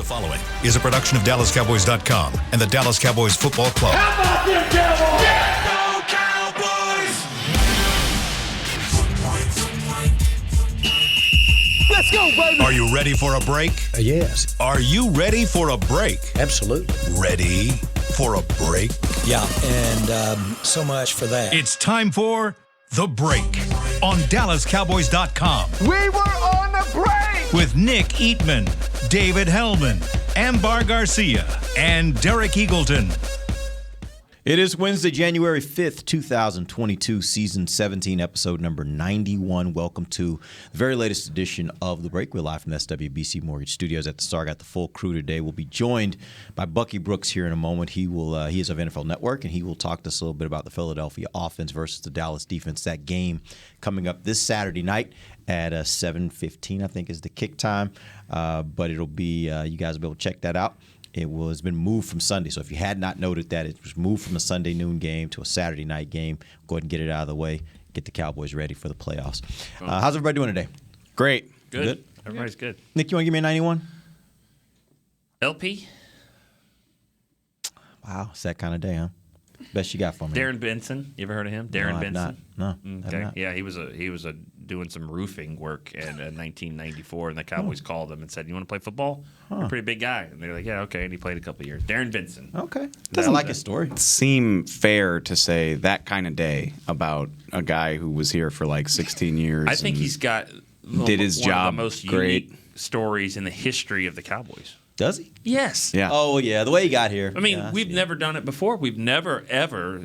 The following is a production of DallasCowboys.com and the Dallas Cowboys Football Club. How about them Cowboys? Yeah, go Cowboys! Let's go, baby! Are you ready for a break? Yes. Are you ready for a break? Absolutely. Ready for a break? Yeah, and so much for that. It's time for The Break on DallasCowboys.com We were on the break! with Nick Eatman, David Hellman, Ambar Garcia, and Derek Eagleton. It is Wednesday, January 5th, 2022, season 17, episode number 91. Welcome to the very latest edition of The Break. We're live from the SWBC Mortgage Studios at the Star. Got the full crew today. We'll be joined by Bucky Brooks here in a moment. He is of NFL Network, and he will talk to us a little bit about the Philadelphia offense versus the Dallas defense. That game coming up this Saturday night at 7:15, I think, is the kick time. But it'll be, you guys will be able to check that out. It was been moved from Sunday, so if you had not noted that, it was moved from a Sunday noon game to a Saturday night game. Go ahead and get it out of the way. Get the Cowboys ready for the playoffs. How's everybody doing today? Great. Good? Everybody's good. Nick, you want to give me a 91? LP? Wow, it's that kind of day, huh? Best you got for me. Darren Benson. You ever heard of him? Darren I've Benson? not. No, I've Okay. not. Yeah, he was doing some roofing work in 1994, and the Cowboys called him and said, "You want to play football? You're a pretty big guy." And they're like, "Yeah, okay." And he played a couple of years. Darren Benson. Okay. Doesn't like his story. Seem fair to say that kind of day about a guy who was here for like 16 years. I think he's got did his one job of the most great. unique stories in the history of the Cowboys. Does he? Yes. Yeah. Oh, yeah, the way he got here. I mean, Yeah, we've never done it before. We've never, ever,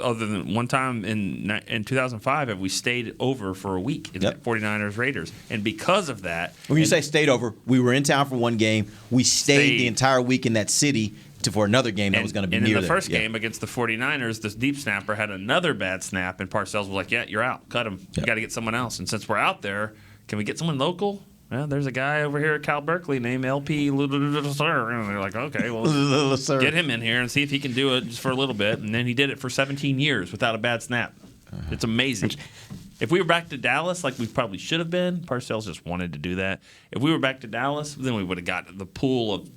other than one time in 2005, have we stayed over for a week in Yep. 49ers Raiders. And because of that. When you say stayed over, we were in town for one game. We stayed the entire week in that city for another game that was going to be and near in the there. first game against the 49ers, this deep snapper had another bad snap, and Parcells was like, "Yeah, you're out. Cut him. You got to get someone else." And since we're out there, can we get someone local? Well, there's a guy over here at Cal Berkeley named LP. And they're like, "Okay, well, get him in here and see if he can do it just for a little bit." And then he did it for 17 years without a bad snap. It's amazing. If we were back to Dallas, like we probably should have been, Parcells just wanted to do that. If we were back to Dallas, then we would have got the pool of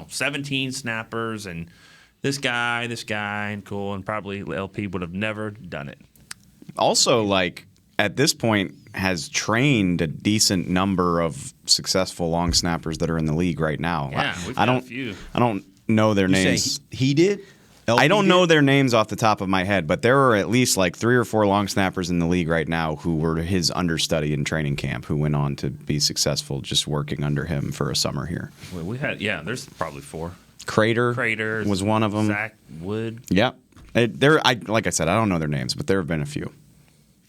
17 snappers and this guy, and cool, and probably LP would have never done it. Also, like at this point, has trained a decent number of successful long snappers that are in the league right now. Yeah, we've got a few. I don't know their You names. say he did? LP I don't did? know their names off the top of my head, but there are at least like 3 or 4 long snappers in the league right now who were his understudy in training camp, who went on to be successful just working under him for a summer here. Well, we had, there's probably 4. Crater was one of them. Zach Wood. Yeah. Like I said, I don't know their names, but there have been a few.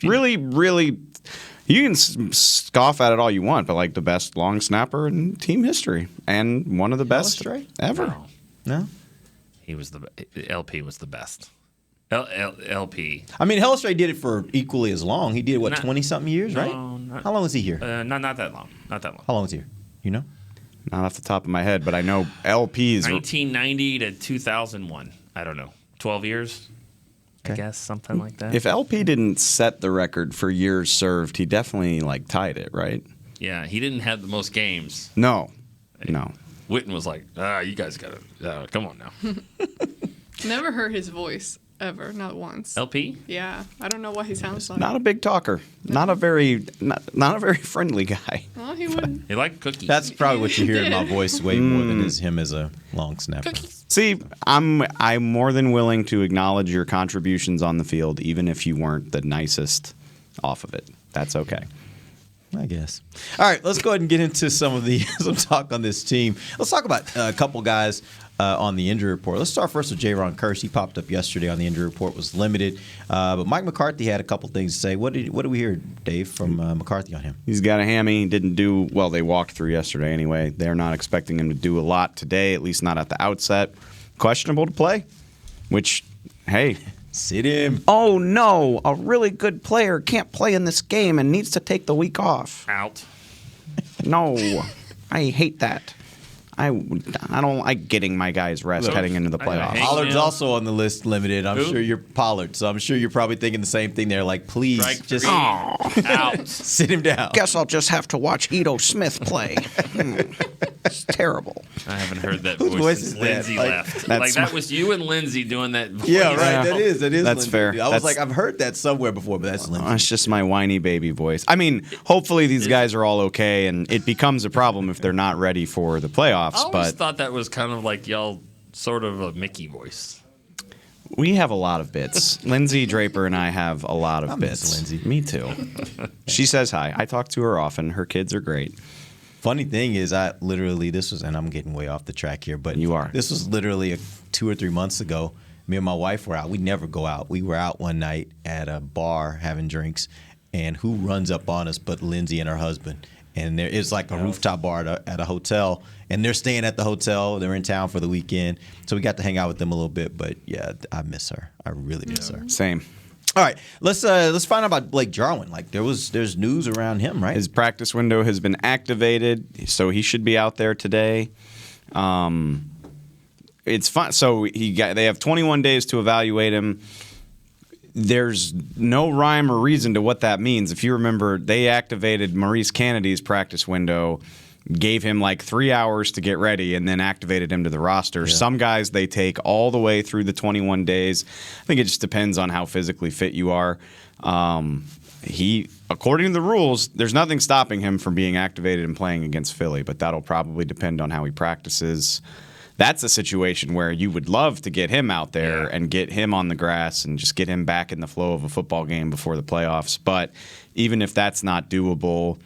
Really, really, you can scoff at it all you want, but like the best long snapper in team history and one of the best Hellestrate? ever. No? LP was the best. LP. I mean, Hellestrate did it for equally as long. He did, 20-something years, right? No, How long was he here? not that long. Not that long. How long was he here? You know? Not off the top of my head, but I know LP's 1990 to 2001. I don't know. 12 years? I guess, something like that. If LP didn't set the record for years served, he definitely tied it, right? Yeah, he didn't have the most games. No. Witten was like, you guys got to, come on now. Never heard his voice ever, not once. LP? Yeah, I don't know what he sounds like. Not a big talker. Not a very friendly guy. Well, he wouldn't. He liked cookies. That's probably what you hear in my voice way more than is him as a long snapper. See, I'm more than willing to acknowledge your contributions on the field, even if you weren't the nicest off of it. That's okay. I guess. All right, let's go ahead and get into some talk on this team. Let's talk about a couple guys on the injury report. Let's start first with Jaron Kearse. He popped up yesterday on the injury report, was limited. But Mike McCarthy had a couple things to say. What did we hear, Dave, from McCarthy on him? He's got a hammy. Didn't do well. They walked through yesterday anyway. They're not expecting him to do a lot today, at least not at the outset. Questionable to play, which, hey. Sit him. Oh, no. A really good player can't play in this game and needs to take the week off. Out. No. I hate that. I don't like getting my guys rest heading into the playoffs. Pollard's also on the list, limited. I'm sure you're Pollard, so I'm sure you're probably thinking the same thing there. Like, please, just out. sit him down. Guess I'll just have to watch Ito Smith play. It's terrible. I haven't heard that Whose voice voice since is that? Lindsay Like, left. that's Like that my- was you and Lindsay doing that voice. Yeah, right. Yeah. That is. That's Lindsay. fair. I was That's- like, I've heard that somewhere before, but that's Lindsay. It's just my whiny baby voice. I mean, hopefully these guys are all okay, and it becomes a problem if they're not ready for the I playoffs. always But thought that was kind of like y'all sort of a Mickey voice. we have a lot of bits. Lindsay Draper and I have a lot of I miss bits. Lindsay. Me too. She says hi. I talk to her often. Her kids are great. Funny thing is, and I'm getting way off the track here, but You are. This was literally 2 or 3 months ago. Me and my wife were out. We never go out. We were out one night at a bar having drinks, and who runs up on us but Lindsay and her husband? And there is like a rooftop bar at a hotel, and they're staying at the hotel. They're in town for the weekend, so we got to hang out with them a little bit. But yeah, I miss her. I really miss her. Same. All right, let's find out about Blake Jarwin. Like there's news around him, right? His practice window has been activated, so he should be out there today. It's fun. So they have 21 days to evaluate him. There's no rhyme or reason to what that means. If you remember, they activated Maurice Kennedy's practice window, gave him like 3 hours to get ready, and then activated him to the roster. Yeah. Some guys they take all the way through the 21 days. I think it just depends on how physically fit you are. According to the rules, there's nothing stopping him from being activated and playing against Philly, but that'll probably depend on how he practices. That's a situation where you would love to get him out there and get him on the grass and just get him back in the flow of a football game before the playoffs. But even if that's not doable,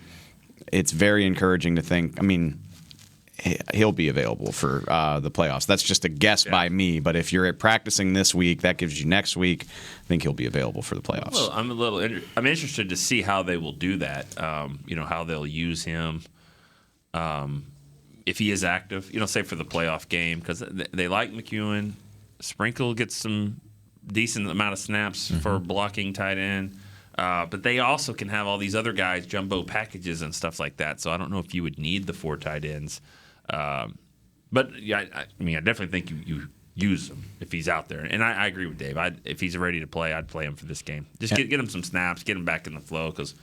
it's very encouraging to think, I mean, he'll be available for the playoffs. That's just a guess by me. But if you're practicing this week, that gives you next week. I think he'll be available for the playoffs. Well, I'm interested to see how they will do that. How they'll use him. If he is active, say for the playoff game, because they like McEwen. Sprinkle gets some decent amount of snaps for blocking tight end. But they also can have all these other guys, jumbo packages and stuff like that. So I don't know if you would need the 4 tight ends. But yeah, I definitely think you use him if he's out there. And I agree with Dave. If he's ready to play, I'd play him for this game. Just get him some snaps, get him back in the flow, because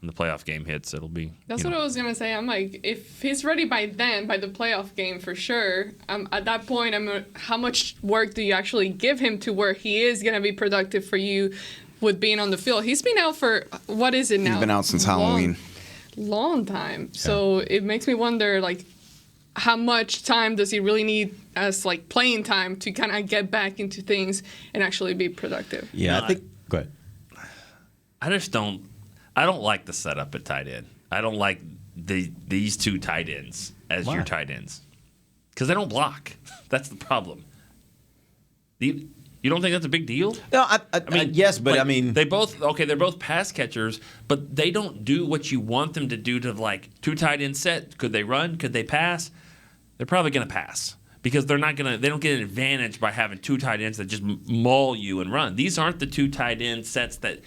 when the playoff game hits, it'll be. That's what I was gonna say. I'm like, if he's ready by the playoff game for sure. At that point, how much work do you actually give him to where he is gonna be productive for you with being on the field? He's been out for what is it now? He's been out since Halloween. Long time. Yeah. So it makes me wonder, like, how much time does he really need as like playing time to kind of get back into things and actually be productive? Yeah, I think. Go ahead. I don't like the setup at tight end. I don't like these 2 tight ends as your tight ends because they don't block. That's the problem. You don't think that's a big deal? No, I mean yes, but like, I mean they're both pass catchers, but they don't do what you want them to do to like 2 tight end set. Could they run? Could they pass? They're probably going to pass because they don't get an advantage by having 2 tight ends that just maul you and run. These aren't the 2 tight end sets that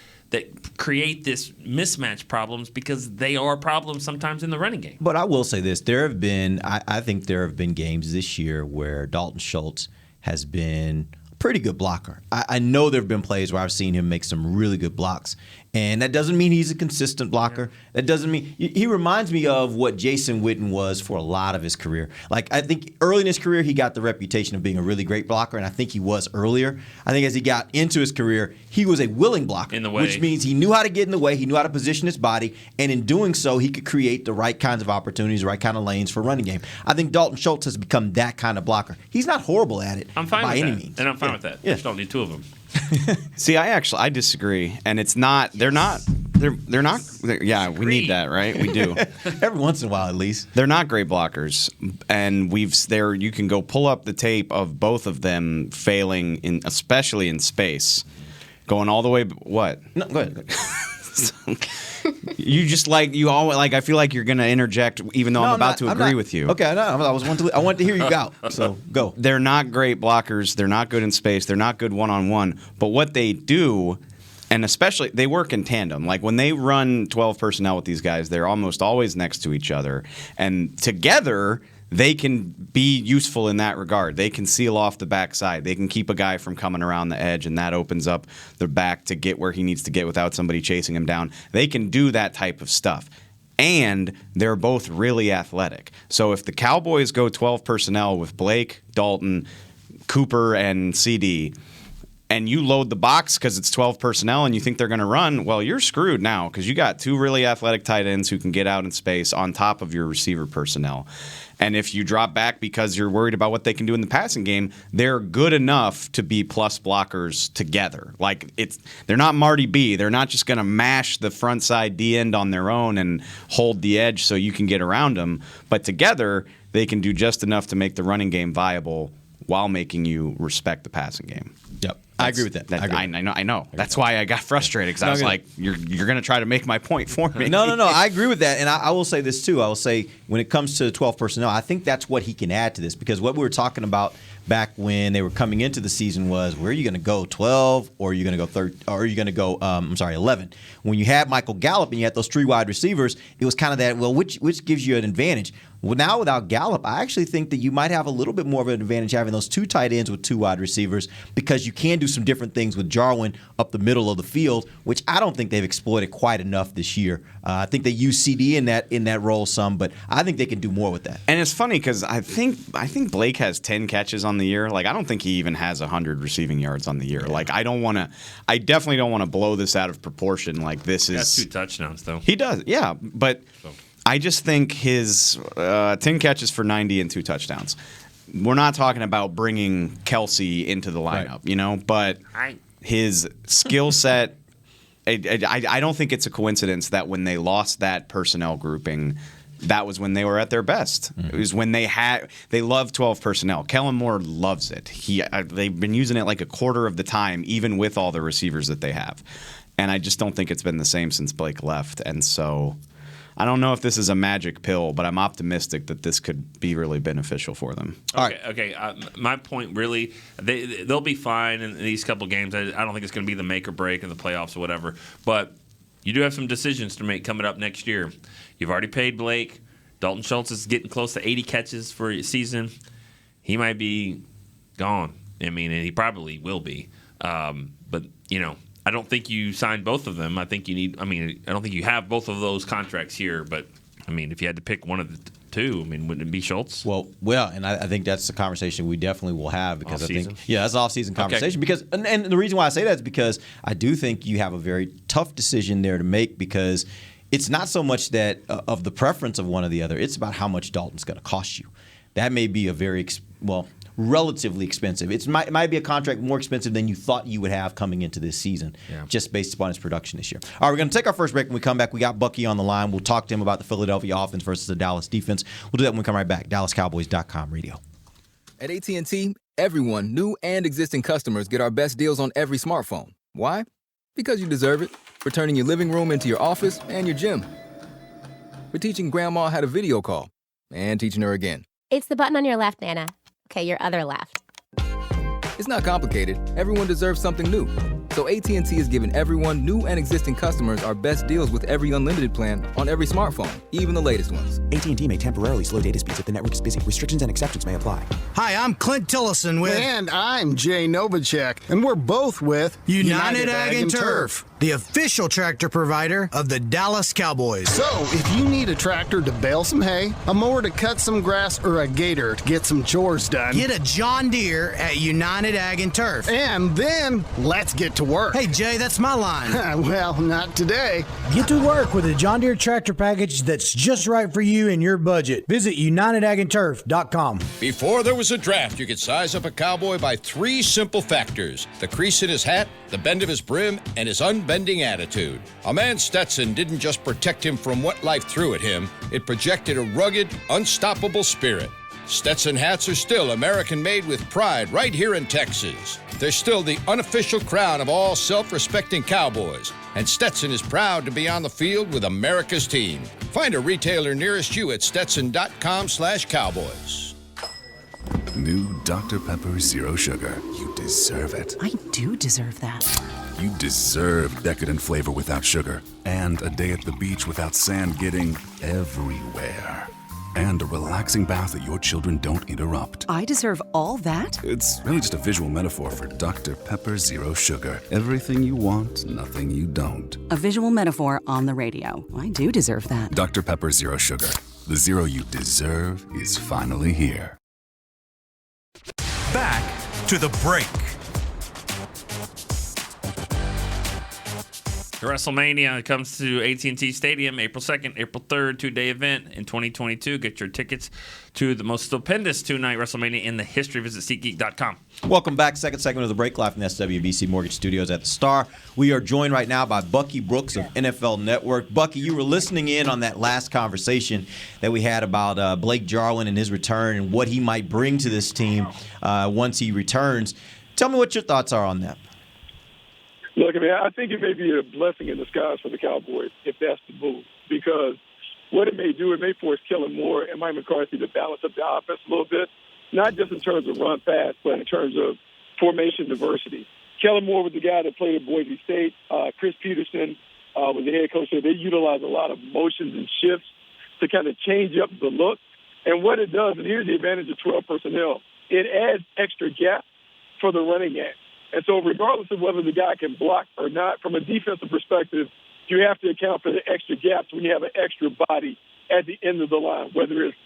create this mismatch problems because they are problems sometimes in the running game. But I will say this: I think there have been games this year where Dalton Schultz has been a pretty good blocker. I know there have been plays where I've seen him make some really good blocks, and that doesn't mean he's a consistent blocker. That doesn't mean he reminds me of what Jason Witten was for a lot of his career. Like I think early in his career he got the reputation of being a really great blocker, and I think he was earlier. I think as he got into his career, he was a willing blocker, in the way. Which means he knew how to get in the way, he knew how to position his body, and in doing so, he could create the right kinds of opportunities, the right kind of lanes for running game. I think Dalton Schultz has become that kind of blocker. He's not horrible at it I'm fine by with any that. means. And I'm fine with that. Yeah. Just don't need 2 of them. See, I disagree, and it's not. They're not. Yeah, we need that, right? We do. Every once in a while, at least. They're not great blockers, and you can go pull up the tape of both of them failing especially in space, going all the way. What? No, go ahead. You just I feel like you're gonna interject, even though I'm about to agree with you. Okay, I want to hear you out. So go. They're not great blockers. They're not good in space. They're not good one-on-one. But what they do, and especially they work in tandem. Like when they run 12 personnel with these guys, they're almost always next to each other, and together they can be useful in that regard. They can seal off the backside. They can keep a guy from coming around the edge, and that opens up the back to get where he needs to get without somebody chasing him down. They can do that type of stuff. and they're both really athletic. So if the Cowboys go 12 personnel with Blake, Dalton, Cooper, and CD, and you load the box because it's 12 personnel and you think they're going to run, well, you're screwed now because you got 2 really athletic tight ends who can get out in space on top of your receiver personnel. And if you drop back because you're worried about what they can do in the passing game, they're good enough to be plus blockers together. Like they're not Marty B. They're not just going to mash the front side D end on their own and hold the edge so you can get around them. But together, they can do just enough to make the running game viable while making you respect the passing game. Yep. I agree with that. I know. That's why I got frustrated because I was like, you're going to try to make my point for me. No. I agree with that. And I will say this, too. I will say when it comes to 12 personnel, I think that's what he can add to this because what we were talking about back when they were coming into the season was where are you going to go, 12 or are you going to go 11? When you had Michael Gallup and you had those 3 wide receivers, it was kind of that, well, which gives you an advantage? Well, now without Gallup, I actually think that you might have a little bit more of an advantage having those 2 tight ends with 2 wide receivers because you can do some different things with Jarwin up the middle of the field, which I don't think they've exploited quite enough this year. I think they use CD in that role some, but I think they can do more with that. And it's funny because I think Blake has 10 catches on the year. Like I don't think he even has 100 receiving yards on the year. Like I definitely don't want to blow this out of proportion. Like this is 2 touchdowns though. He does, yeah, but. I just think his 10 catches for 90 and 2 touchdowns. We're not talking about bringing Kelsey into the lineup, but his skill set, I don't think it's a coincidence that when they lost that personnel grouping, that was when they were at their best. Mm-hmm. It was when they love 12 personnel. Kellen Moore loves it. They've been using it like a quarter of the time, even with all the receivers that they have. And I just don't think it's been the same since Blake left. And so I don't know if this is a magic pill, but I'm optimistic that this could be really beneficial for them. Okay. My point really, they'll be fine in these couple games. I don't think it's going to be the make or break in the playoffs or whatever. But you do have some decisions to make coming up next year. You've already paid Blake. Dalton Schultz is getting close to 80 catches for a season. He might be gone. I mean, he probably will be. But I don't think you signed both of them. I think you need. I don't think you have both of those contracts here. But if you had to pick one of the 2, wouldn't it be Schultz? Well, and I think that's the conversation we definitely will have because Off-season? I think that's an off-season conversation because and the reason why I say that is because I do think you have a very tough decision there to make because it's not so much that of the preference of one or the other. It's about how much Dalton's going to cost you. That may be a very relatively expensive. It might be a contract more expensive than you thought you would have coming into this season, just based upon his production this year. All right, we're going to take our first break. When we come back, we got Bucky on the line. We'll talk to him about the Philadelphia offense versus the Dallas defense. We'll do that when we come right back. DallasCowboys.com radio. At AT&T, everyone, new and existing customers, get our best deals on every smartphone. Why? Because you deserve it. For turning your living room into your office and your gym. For teaching Grandma how to video call and teaching her again. It's the button on your left, Nana. Okay, your other left. It's not complicated. Everyone deserves something new. So AT&T is giving everyone, new and existing customers, our best deals with every unlimited plan on every smartphone, even the latest ones. AT&T may temporarily slow data speeds if the network is busy. Restrictions and exceptions may apply. Hi, I'm Clint Tillison with... And I'm Jay Novacek. And we're both with... United Ag and Turf, the official tractor provider of the Dallas Cowboys. So, if you need a tractor to bale some hay, a mower to cut some grass, or a gator to get some chores done... Get a John Deere at United Ag and Turf. And then, let's get to work. Hey, Jay, that's my line. Well, not today. Get to work with a John Deere tractor package that's just right for you and your budget. Visit UnitedAgAndTurf.com. Before there was a draft, you could size up a cowboy by 3 simple factors: the crease in his hat, the bend of his brim, and his unbending attitude. A man Stetson didn't just protect him from what life threw at him, it projected a rugged, unstoppable spirit. Stetson hats are still American-made with pride right here in Texas. They're still the unofficial crown of all self-respecting cowboys, and Stetson is proud to be on the field with America's team. Find a retailer nearest you at stetson.com/cowboys. New Dr. Pepper Zero Sugar. You deserve it. I do deserve that. You deserve decadent flavor without sugar and a day at the beach without sand getting everywhere. and a relaxing bath that your children don't interrupt. I deserve all that? It's really just a visual metaphor for Dr. Pepper Zero Sugar. Everything you want, nothing you don't. A visual metaphor on the radio. I do deserve that. Dr. Pepper Zero Sugar. The zero you deserve is finally here. Back to the break. WrestleMania comes to AT&T Stadium April 2nd, April 3rd, two-day event in 2022. Get your tickets to the most stupendous two-night WrestleMania in the history. Visit SeatGeek.com. Welcome back. Second segment of the break, live from the SWBC Mortgage Studios at the Star. We are joined right now by Bucky Brooks of NFL Network. Bucky, you were listening in on that last conversation that we had about Blake Jarwin and his return and what he might bring to this team once he returns. Tell me what your thoughts are on that. Look, I mean, I think it may be a blessing in disguise for the Cowboys if that's the move, because what it may do, it may force Kellen Moore and Mike McCarthy to balance up the offense a little bit, not just in terms of run fast, but in terms of formation diversity. Kellen Moore was the guy that played at Boise State. Chris Peterson was the head coach there. They utilize a lot of motions and shifts to kind of change up the look. And what it does, and here's the advantage of 12 personnel, it adds extra gap for the running game. And so regardless of whether the guy can block or not, from a defensive perspective, you have to account for the extra gaps when you have an extra body at the end of the line, whether it's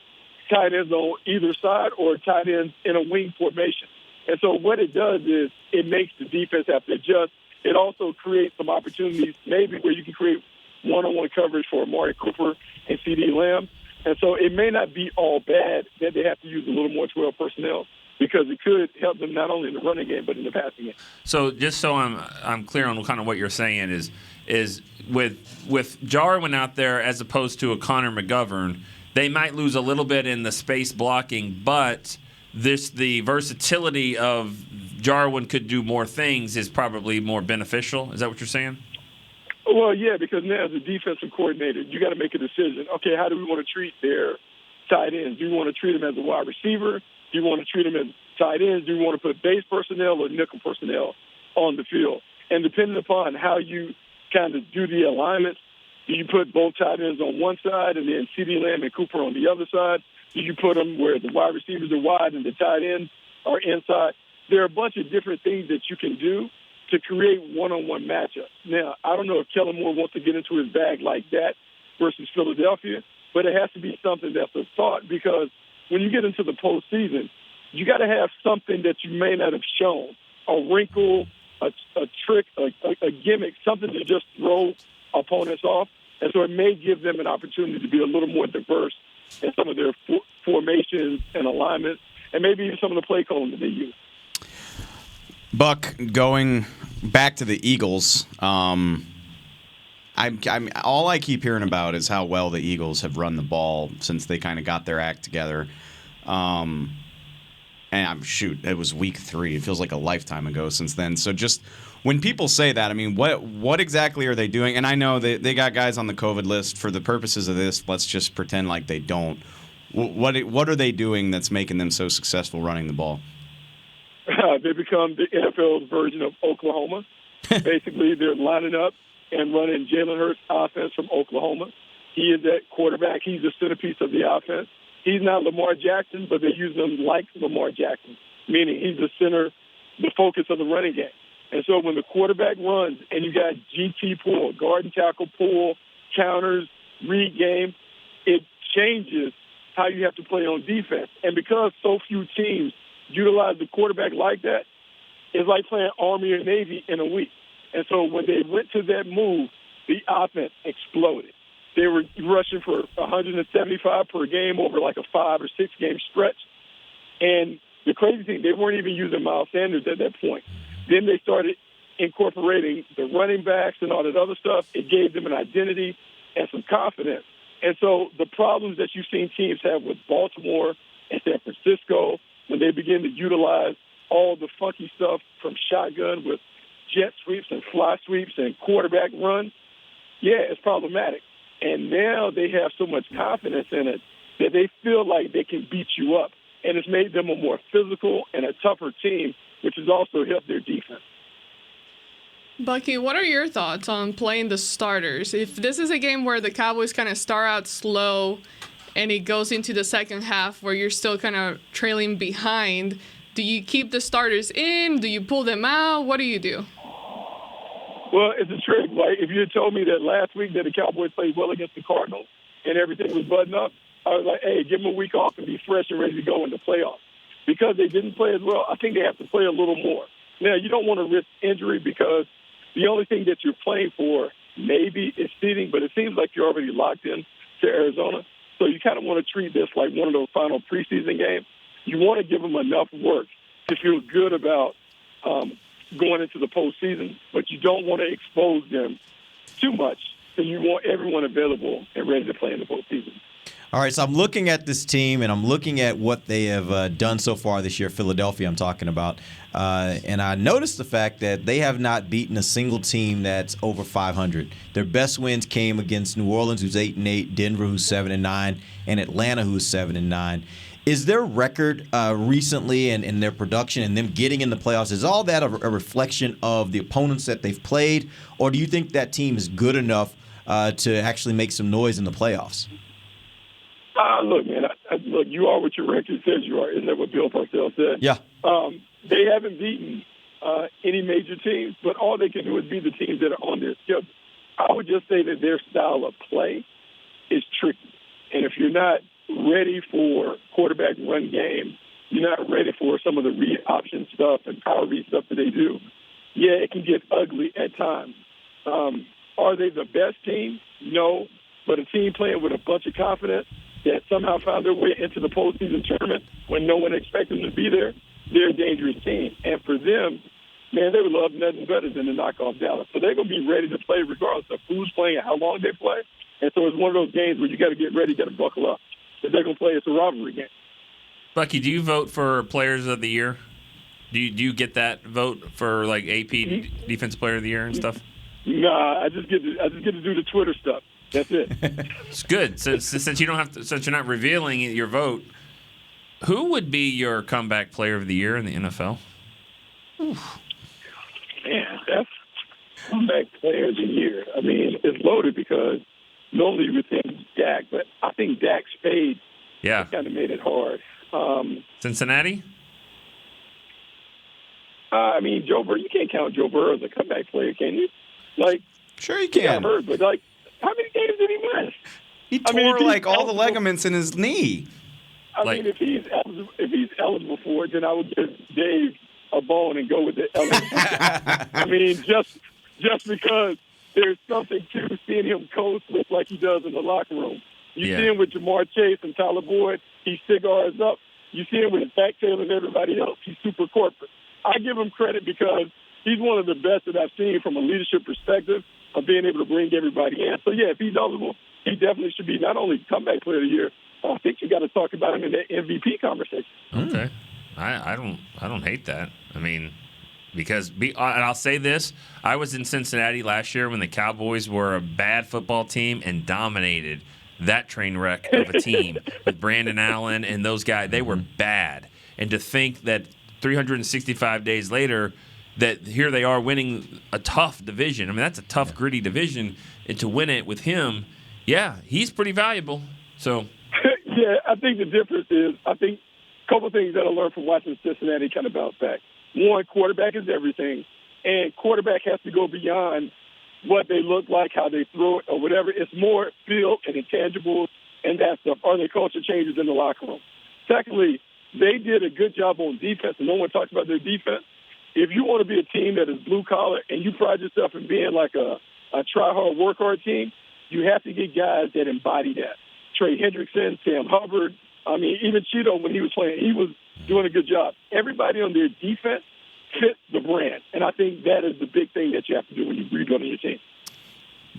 tight ends on either side or tight ends in a wing formation. And so what it does is it makes the defense have to adjust. It also creates some opportunities maybe where you can create one-on-one coverage for Amari Cooper and CeeDee Lamb. And so it may not be all bad that they have to use a little more 12 personnel, because it could help them not only in the running game but in the passing game. So just so I'm clear on kind of what you're saying is with Jarwin out there as opposed to a Connor McGovern, they might lose a little bit in the space blocking, but the versatility of Jarwin could do more things is probably more beneficial. Is that what you're saying? Well, yeah, because now as a defensive coordinator, you got to make a decision. Okay, how do we want to treat their tight ends? Do you want to treat them as a wide receiver? Do you want to treat them as tight ends? Do you want to put base personnel or nickel personnel on the field? And depending upon how you kind of do the alignments, do you put both tight ends on one side and then CeeDee Lamb and Cooper on the other side? Do you put them where the wide receivers are wide and the tight ends are inside? There are a bunch of different things that you can do to create one-on-one matchups. Now, I don't know if Kellen Moore wants to get into his bag like that versus Philadelphia, but it has to be something that's a thought, because when you get into the postseason, you got to have something that you may not have shown, a wrinkle, a trick, a gimmick, something to just throw opponents off. And so it may give them an opportunity to be a little more diverse in some of their formations and alignments, and maybe even some of the play calling that they use. Buck, going back to the Eagles, I'm all I keep hearing about is how well the Eagles have run the ball since they kind of got their act together. And it was week 3. It feels like a lifetime ago since then. So just when people say that, I mean, what exactly are they doing? And I know they got guys on the COVID list. For the purposes of this, let's just pretend like they don't. What are they doing that's making them so successful running the ball? They become the NFL's version of Oklahoma. Basically, they're lining up and running Jalen Hurts' offense from Oklahoma. He is that quarterback. He's the centerpiece of the offense. He's not Lamar Jackson, but they use him like Lamar Jackson, meaning he's the center, the focus of the running game. And so when the quarterback runs and you got GT pull, guard and tackle pull, counters, read game, it changes how you have to play on defense. And because so few teams utilize the quarterback like that, it's like playing Army or Navy in a week. And so when they went to that move, the offense exploded. They were rushing for 175 per game over like a 5 or 6 game stretch. And the crazy thing, they weren't even using Miles Sanders at that point. Then they started incorporating the running backs and all that other stuff. It gave them an identity and some confidence. And so the problems that you've seen teams have with Baltimore and San Francisco, when they begin to utilize all the funky stuff from shotgun with jet sweeps and fly sweeps and quarterback runs, yeah, it's problematic. And now they have so much confidence in it that they feel like they can beat you up. And it's made them a more physical and a tougher team, which has also helped their defense. Bucky, what are your thoughts on playing the starters? If this is a game where the Cowboys kind of start out slow and it goes into the second half where you're still kind of trailing behind, do you keep the starters in? Do you pull them out? What do you do? Well, it's a trick. Like, if you had told me that last week that the Cowboys played well against the Cardinals and everything was buttoned up, I was like, hey, give them a week off and be fresh and ready to go in the playoffs. Because they didn't play as well, I think they have to play a little more. Now, you don't want to risk injury because the only thing that you're playing for maybe is seeding, but it seems like you're already locked in to Arizona. So you kind of want to treat this like one of those final preseason games. You want to give them enough work to feel good about going into the postseason, but you don't want to expose them too much. So you want everyone available and ready to play in the postseason. All right, so I'm looking at this team, and I'm looking at what they have done so far this year, Philadelphia I'm talking about, and I noticed the fact that they have not beaten a single team that's over 500. Their best wins came against New Orleans, who's 8-8, Denver, who's 7-9, and Atlanta, who's 7-9. Is their record recently and their production and them getting in the playoffs, is all that a reflection of the opponents that they've played, or do you think that team is good enough to actually make some noise in the playoffs? Look, man, look, you are what your record says you are. Isn't that what Bill Parcells said? Yeah. They haven't beaten any major teams, but all they can do is beat the teams that are on their schedule. I would just say that their style of play is tricky. And if you're not ready for quarterback run game, you're not ready for some of the read option stuff and power read stuff that they do, yeah, it can get ugly at times. Are they the best team? No. But a team playing with a bunch of confidence that somehow found their way into the postseason tournament when no one expected them to be there, they're a dangerous team. And for them, man, they would love nothing better than to knock off Dallas. So they're going to be ready to play regardless of who's playing and how long they play. And so it's one of those games where you got to get ready, you got to buckle up. If they're going to play, it's a rivalry game. Bucky, do you vote for Players of the Year? Do you get that vote for like AP Defensive Player of the Year and stuff? Nah, I just get to do the Twitter stuff. That's it. It's good since you don't have to, since you're not revealing your vote. Who would be your comeback player of the year in the NFL? Oof. Man, that's comeback player of the year. I mean, it's loaded because normally you would think Dak, but I think Dak's fade kind of made it hard. Cincinnati? I mean, Joe Burrow. You can't count Joe Burrow as a comeback player, can you? Like, sure you can. He got hurt, but like, how many games did he miss? He tore like all the ligaments in his knee. I mean, if he's eligible for it, then I would give Dave a bone and go with the eligible. I mean, just because there's something to seeing him coach look like he does in the locker room. You see him with Jamar Chase and Tyler Boyd. He cigars up. You see him with Zach Taylor and everybody else. He's super corporate. I give him credit because he's one of the best that I've seen from a leadership perspective of being able to bring everybody in. So, yeah, if he's eligible, he definitely should be not only comeback player of the year, I think you got to talk about him in that MVP conversation. Okay. I don't hate that. I mean, because and I'll say this, I was in Cincinnati last year when the Cowboys were a bad football team and dominated that train wreck of a team with Brandon Allen and those guys. They were bad. And to think that 365 days later that here they are winning a tough division. I mean, that's a tough, gritty division. And to win it with him, yeah, he's pretty valuable. So, yeah, I think the difference is a couple things that I learned from watching Cincinnati kind of bounce back. One, quarterback is everything, and quarterback has to go beyond what they look like, how they throw it, or whatever. It's more feel and intangibles and that stuff. Are there culture changes in the locker room? Secondly, they did a good job on defense, and no one talks about their defense. If you want to be a team that is blue-collar and you pride yourself in being like a try-hard, work-hard team, you have to get guys that embody that. Trey Hendrickson, Sam Hubbard, I mean, even Cheeto, when he was playing, he was doing a good job. Everybody on their defense fits the brand, and I think that is the big thing that you have to do when you rebuild your team.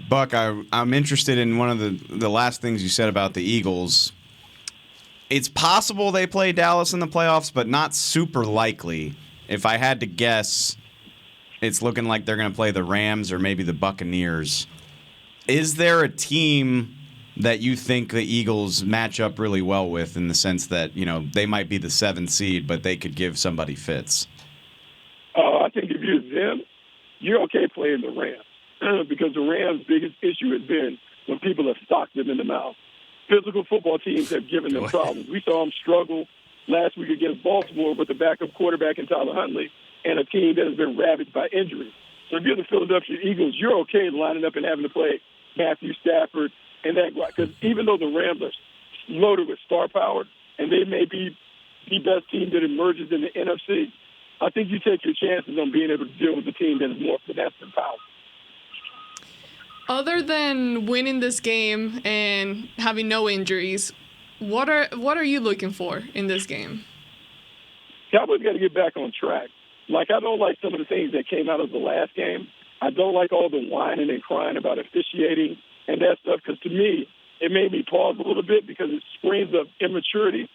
Buck, I'm interested in one of the last things you said about the Eagles. It's possible they play Dallas in the playoffs, but not super likely. If I had to guess, it's looking like they're going to play the Rams or maybe the Buccaneers. Is there a team that you think the Eagles match up really well with in the sense that, you know, they might be the 7th seed, but they could give somebody fits? I think if you're them, you're okay playing the Rams because the Rams' biggest issue has been when people have socked them in the mouth. physical football teams have given them problems. We saw them struggle last week against Baltimore with the backup quarterback in Tyler Huntley and a team that has been ravaged by injuries. So if you're the Philadelphia Eagles, you're okay lining up and having to play Matthew Stafford and that guy. Because even though the Rams are loaded with star power and they may be the best team that emerges in the NFC, I think you take your chances on being able to deal with a team that is more finesse than power. Other than winning this game and having no injuries, what are you looking for in this game? Cowboys got to get back on track. Like, I don't like some of the things that came out of the last game. I don't like all the whining and crying about officiating and that stuff, because to me, it made me pause a little bit because it screams of immaturity.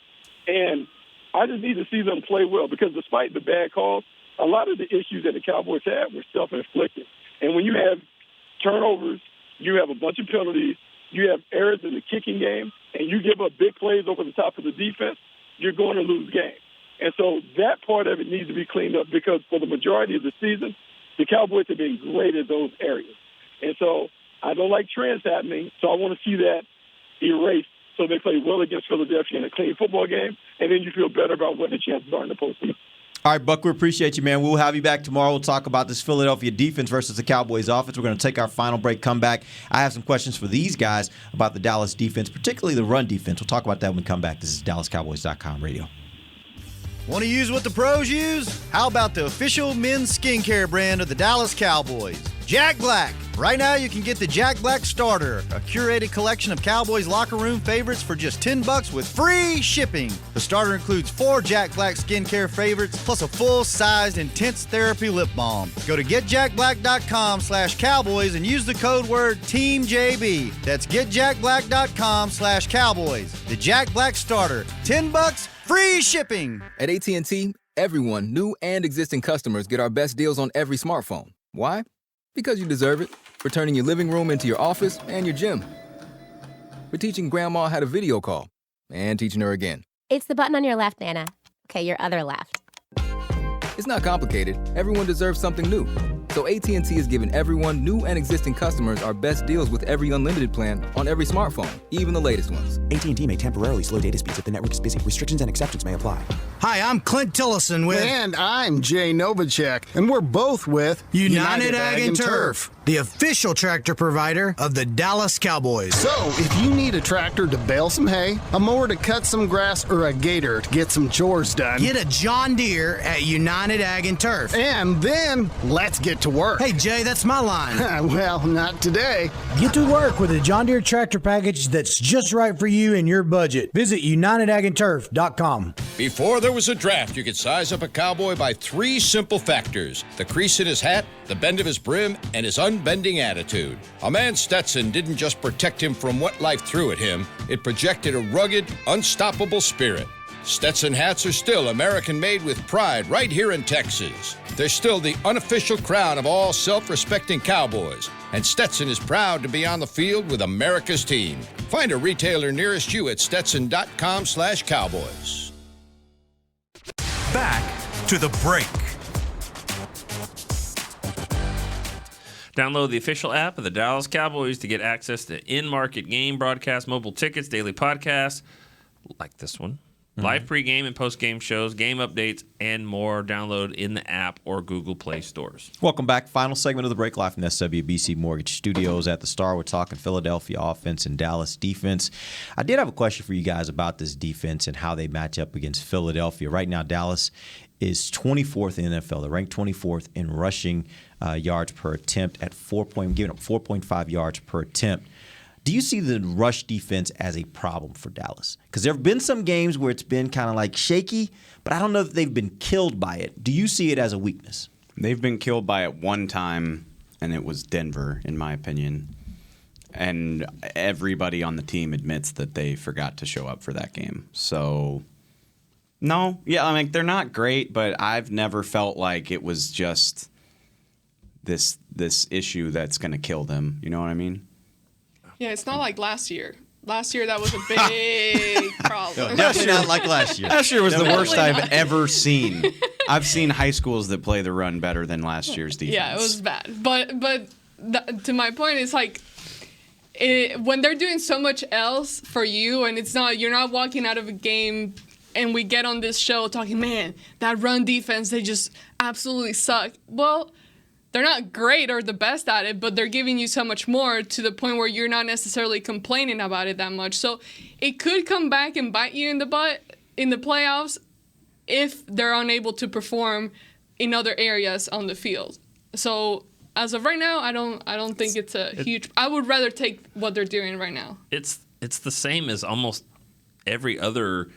And I just need to see them play well, because despite the bad calls, a lot of the issues that the Cowboys had were self-inflicted. And when you have turnovers, you have a bunch of penalties, you have errors in the kicking game, and you give up big plays over the top of the defense, you're going to lose games. And so that part of it needs to be cleaned up, because for the majority of the season, the Cowboys have been great at those areas. And so I don't like trends happening, so I want to see that erased so they play well against Philadelphia in a clean football game, and then you feel better about what the chances are in the postseason. All right, Buck, we appreciate you, man. We'll have you back tomorrow. We'll talk about this Philadelphia defense versus the Cowboys offense. We're going to take our final break, come back. I have some questions for these guys about the Dallas defense, particularly the run defense. We'll talk about that when we come back. This is DallasCowboys.com radio. Want to use what the pros use? How about the official men's skincare brand of the Dallas Cowboys, Jack Black? Right now, you can get the Jack Black Starter, a curated collection of Cowboys locker room favorites for just $10 with free shipping. The starter includes 4 Jack Black skincare favorites plus a full-sized intense therapy lip balm. Go to getjackblack.com/Cowboys and use the code word TEAMJB. That's getjackblack.com/Cowboys. The Jack Black Starter, $10, free shipping. At AT&T, everyone, new and existing customers, get our best deals on every smartphone. Why? Because you deserve it. For turning your living room into your office and your gym. For teaching Grandma how to video call. And teaching her again. It's the button on your left, Nana. Okay, your other left. It's not complicated. Everyone deserves something new. So AT&T is giving everyone, new and existing customers, our best deals with every unlimited plan on every smartphone, even the latest ones. AT&T may temporarily slow data speeds if the network is busy. Restrictions and exceptions may apply. Hi, I'm Clint Tillison with... And I'm Jay Novacek, and we're both with... United Ag and Turf, the official tractor provider of the Dallas Cowboys. So, if you need a tractor to bale some hay, a mower to cut some grass, or a gator to get some chores done, get a John Deere at United Ag and Turf. And then, let's get to work. Hey, Jay, that's my line. Well, not today. Get to work with a John Deere tractor package that's just right for you and your budget. Visit UnitedAgAndTurf.com. Before there was a draft, you could size up a cowboy by 3 simple factors: the crease in his hat, the bend of his brim, and his unbending attitude. A man's Stetson didn't just protect him from what life threw at him, it projected a rugged, unstoppable spirit. Stetson hats are still American-made with pride right here in Texas. They're still the unofficial crown of all self-respecting cowboys, and Stetson is proud to be on the field with America's team. Find a retailer nearest you at Stetson.com/Cowboys. Back to the break. Download the official app of the Dallas Cowboys to get access to in-market game broadcast, mobile tickets, daily podcasts like this one, live pregame and postgame shows, game updates, and more. Download in the app or Google Play stores. Welcome back. Final segment of the break, live from the SWBC Mortgage Studios at the Star. We're talking Philadelphia offense and Dallas defense. I did have a question for you guys about this defense and how they match up against Philadelphia. Right now, Dallas is 24th in the NFL. They're ranked 24th in rushing yards per attempt at giving up 4.5 yards per attempt. Do you see the rush defense as a problem for Dallas? Because there have been some games where it's been kind of like shaky, but I don't know if they've been killed by it. Do you see it as a weakness? They've been killed by it one time, and it was Denver, in my opinion. And everybody on the team admits that they forgot to show up for that game. So, no. Yeah, I mean, they're not great, but I've never felt like it was just this issue that's going to kill them. You know what I mean? Yeah, it's not like last year. Last year, that was a big problem. Definitely not like last year. Last year was the worst I've ever seen. I've seen high schools that play the run better than last year's defense. Yeah, it was bad. But to my point, it's like when they're doing so much else for you, and you're not walking out of a game, and we get on this show talking, man, that run defense, they just absolutely suck. Well, they're not great or the best at it, but they're giving you so much more to the point where you're not necessarily complaining about it that much. So it could come back and bite you in the butt in the playoffs if they're unable to perform in other areas on the field. So as of right now, I don't think it's a huge. I would rather take what they're doing right now. It's the same as almost every other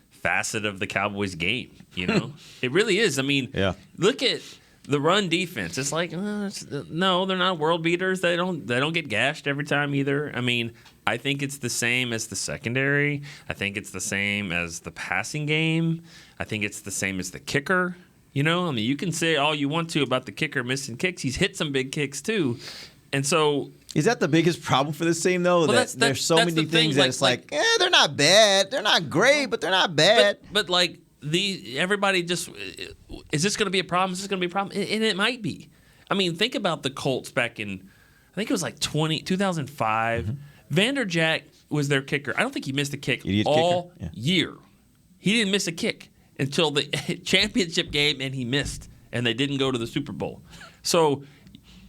facet of the Cowboys game. You know, it really is. I mean, look at the run defense. It's like no, they're not world beaters. They don't get gashed every time either. I mean, I think it's the same as the secondary. I think it's the same as the passing game. I think it's the same as the kicker. You know, I mean, you can say all you want to about the kicker missing kicks. He's hit some big kicks too, and so is that the biggest problem for this team though? Well, there's so many things that it's like, they're not bad, they're not great, but they're not bad. But like everybody just is this going to be a problem? Is this going to be a problem? And it might be. I mean, think about the Colts back in I think it was like 2005. Mm-hmm. Vanderjagt was their kicker. I don't think he missed a kick all year. He didn't miss a kick until the championship game, and he missed, and they didn't go to the Super Bowl. So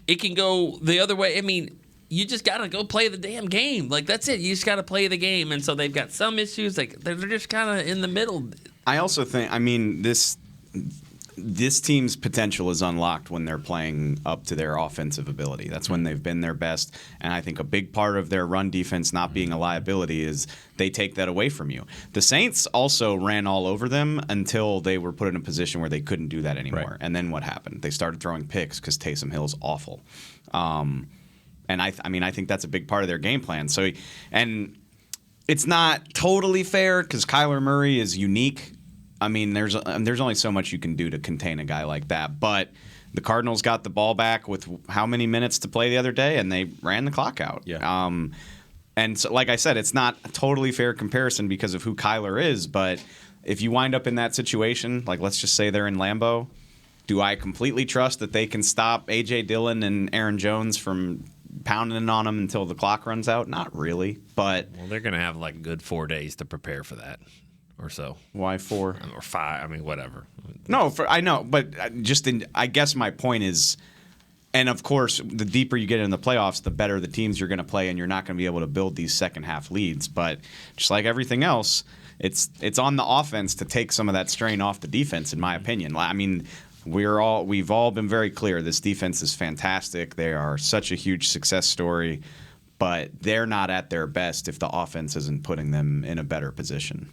it can go the other way. I mean, you just got to go play the damn game. Like, that's it. You just got to play the game. And so they've got some issues. Like, they're just kind of in the middle. I also think, I mean, this team's potential is unlocked when they're playing up to their offensive ability. That's when they've been their best. And I think a big part of their run defense not being a liability is they take that away from you. The Saints also ran all over them until they were put in a position where they couldn't do that anymore. Right. And then what happened? They started throwing picks because Taysom Hill's awful. And I think that's a big part of their game plan. So, and it's not totally fair because Kyler Murray is unique. I mean, there's only so much you can do to contain a guy like that. But the Cardinals got the ball back with how many minutes to play the other day, and they ran the clock out. Yeah. And so, like I said, it's not a totally fair comparison because of who Kyler is. But if you wind up in that situation, like let's just say they're in Lambeau, do I completely trust that they can stop A.J. Dillon and Aaron Jones from pounding on them until the clock runs out? Not really. But they're going to have like a good 4 days to prepare for that. Or so. Why 4? Or 5. I mean, whatever. No, I know, but I guess my point is, and of course, the deeper you get in the playoffs, the better the teams you're going to play, and you're not going to be able to build these second half leads. But just like everything else, it's on the offense to take some of that strain off the defense, in my opinion. I mean, we've all been very clear. This defense is fantastic. They are such a huge success story, but they're not at their best if the offense isn't putting them in a better position.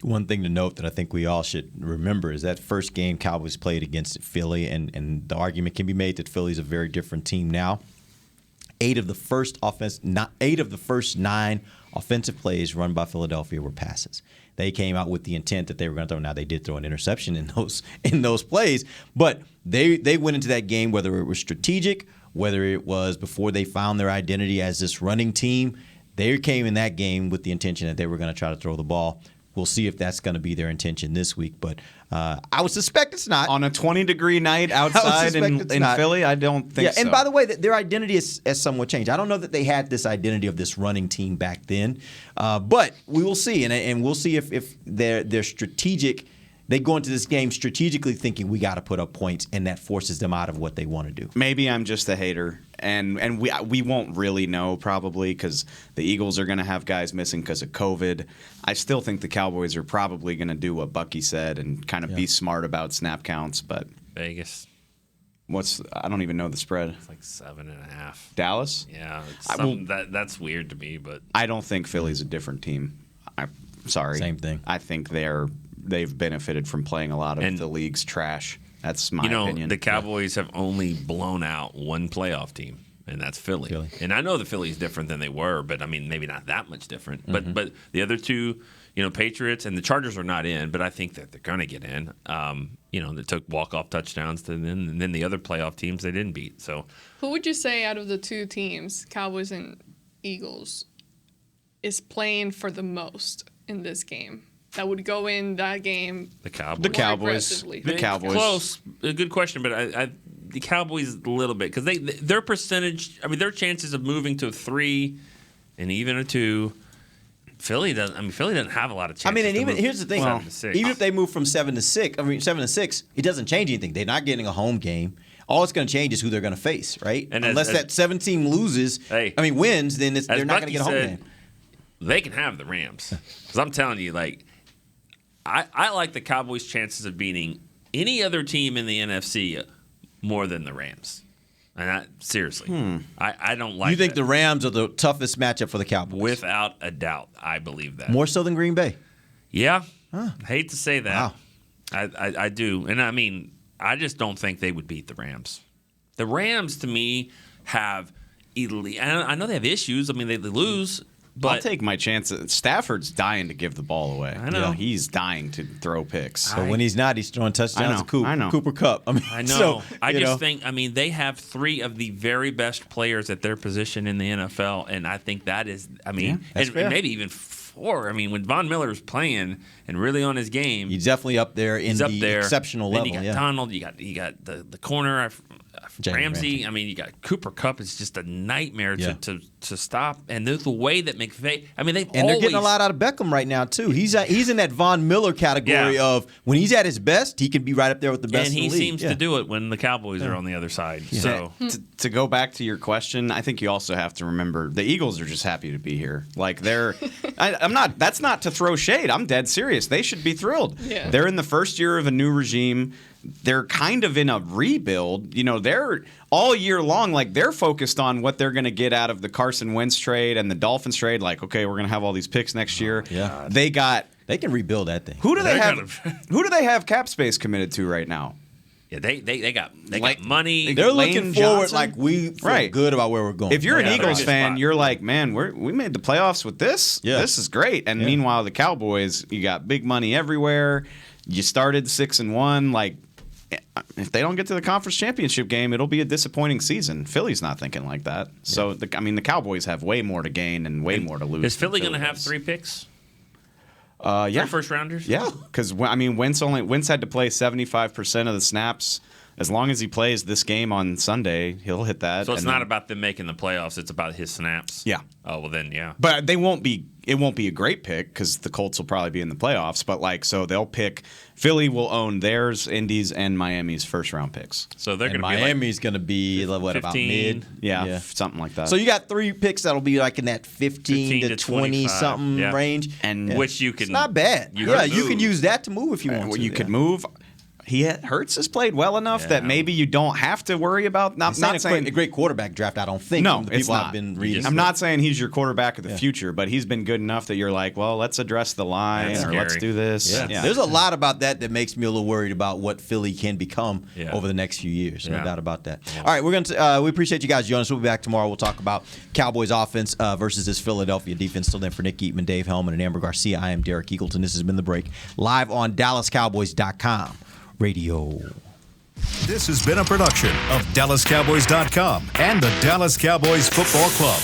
One thing to note that I think we all should remember is that first game Cowboys played against Philly, and the argument can be made that Philly's a very different team now. 8 of the first 9 offensive plays run by Philadelphia were passes. They came out with the intent that they were going to throw. Now they did throw an interception in those plays, but they went into that game, whether it was strategic, whether it was before they found their identity as this running team. They came in that game with the intention that they were going to try to throw the ball. We'll see if that's going to be their intention this week, but I would suspect it's not. On a 20-degree night outside in Philly, I don't think so. And by the way, their identity has somewhat changed. I don't know that they had this identity of this running team back then, but we will see, and we'll see if they're strategic. They go into this game strategically thinking we got to put up points, and that forces them out of what they want to do. Maybe I'm just a hater, and we won't really know probably because the Eagles are going to have guys missing because of COVID. I still think the Cowboys are probably going to do what Bucky said and kind of be smart about snap counts. But Vegas, I don't even know the spread. It's like 7.5. Dallas? Yeah, that's weird to me, but I don't think Philly's a different team. I'm sorry. Same thing. I think they've benefited from playing a lot of the league's trash. That's my opinion. The Cowboys have only blown out one playoff team, and that's Philly. And I know the Philly's different than they were, but I mean maybe not that much different. Mm-hmm. But the other two, Patriots and the Chargers are not in, but I think that they're going to get in. They took walk-off touchdowns to them, and then the other playoff teams they didn't beat. So who would you say out of the two teams, Cowboys and Eagles, is playing for the most in this game? That would go in that game. The Cowboys. The Cowboys. Close. A good question, but the Cowboys a little bit because their percentage. I mean, their chances of moving to 3 and even a 2. Philly doesn't have a lot of chances. I mean, and even here's the thing: even if they move from 7 to 6, it doesn't change anything. They're not getting a home game. All it's going to change is who they're going to face, right? And unless that 7 team wins, then they're not going to get a home game. They can have the Rams, because I'm telling you, like, I like the Cowboys' chances of beating any other team in the NFC more than the Rams. And seriously, I don't like. You think that. the Rams are the toughest matchup for the Cowboys? Without a doubt, I believe that. More so than Green Bay? Yeah. Hate to say that. Wow. I do. And I mean, I just don't think they would beat the Rams. The Rams, to me, have elite. I know they have issues. I mean, they lose. But I'll take my chances. Stafford's dying to give the ball away. I know. He's dying to throw picks. So when he's not, he's throwing touchdowns to I know. Cooper Kupp. I know. I just think, they have 3 of the very best players at their position in the NFL, and I think that is, and maybe even 4. I mean, when Von Miller's playing and really on his game, he's definitely up there in the exceptional level. You got Donald, you got the corner. Ramsey. I mean, you got Cooper Kupp. It's just a nightmare to stop. And the way that McVay. I mean, they're getting a lot out of Beckham right now too. He's in that Von Miller category of when he's at his best, he can be right up there with the best. And he in the league. seems to do it when the Cowboys are on the other side. Yeah. So to go back to your question, I think you also have to remember the Eagles are just happy to be here. Like they're, I'm not. That's not to throw shade. I'm dead serious. They should be thrilled. Yeah. They're in the first year of a new regime. They're kind of in a rebuild. They're all year long, like they're focused on what they're going to get out of the Carson Wentz trade and the Dolphins trade. Like, okay, we're going to have all these picks next year. Yeah, they can rebuild that thing. Who do they have? Who do they have cap space committed to right now? Yeah, they got money. They're Lane looking forward Johnson? like we feel good about where we're going. If you're an Eagles good fan, spot. you're like, man, we made the playoffs with this. Yeah. This is great. And meanwhile, the Cowboys, you got big money everywhere. You started 6-1. Like, if they don't get to the conference championship game, it'll be a disappointing season. Philly's not thinking like that. So, the Cowboys have way more to gain and way more to lose. Is Philly going to have 3 picks? Yeah. 3 first rounders? Yeah, because Wentz had to play 75% of the snaps. As long as he plays this game on Sunday, he'll hit that. So it's not about them making the playoffs; it's about his snaps. Yeah. Oh well, then yeah. But they won't be. It won't be a great pick because the Colts will probably be in the playoffs. But so they'll pick. Philly will own theirs, Indy's, and Miami's first round picks. So they're going to be Miami's going to be what, about mid? Yeah, something like that. So you got 3 picks that'll be like in that 15 to 20 something range, and which you can. It's not bad. You can use that to move if you want to. You could move. Hurts has played well enough that maybe you don't have to worry about. Not saying a great quarterback draft. I don't think. No, from the it's people not. I've been reading. I'm not saying he's your quarterback of the future, but he's been good enough that you're like, well, let's address the line or let's do this. Yeah. There's a lot about that makes me a little worried about what Philly can become over the next few years. No doubt about that. Yeah. All right, we're going to. We appreciate you guys joining us. We'll be back tomorrow. We'll talk about Cowboys offense versus this Philadelphia defense. Till then, for Nick Eatman, Dave Hellman, and Amber Garcia, I am Derek Eagleton. This has been The Break, live on DallasCowboys.com radio. This has been a production of DallasCowboys.com and the Dallas Cowboys Football Club.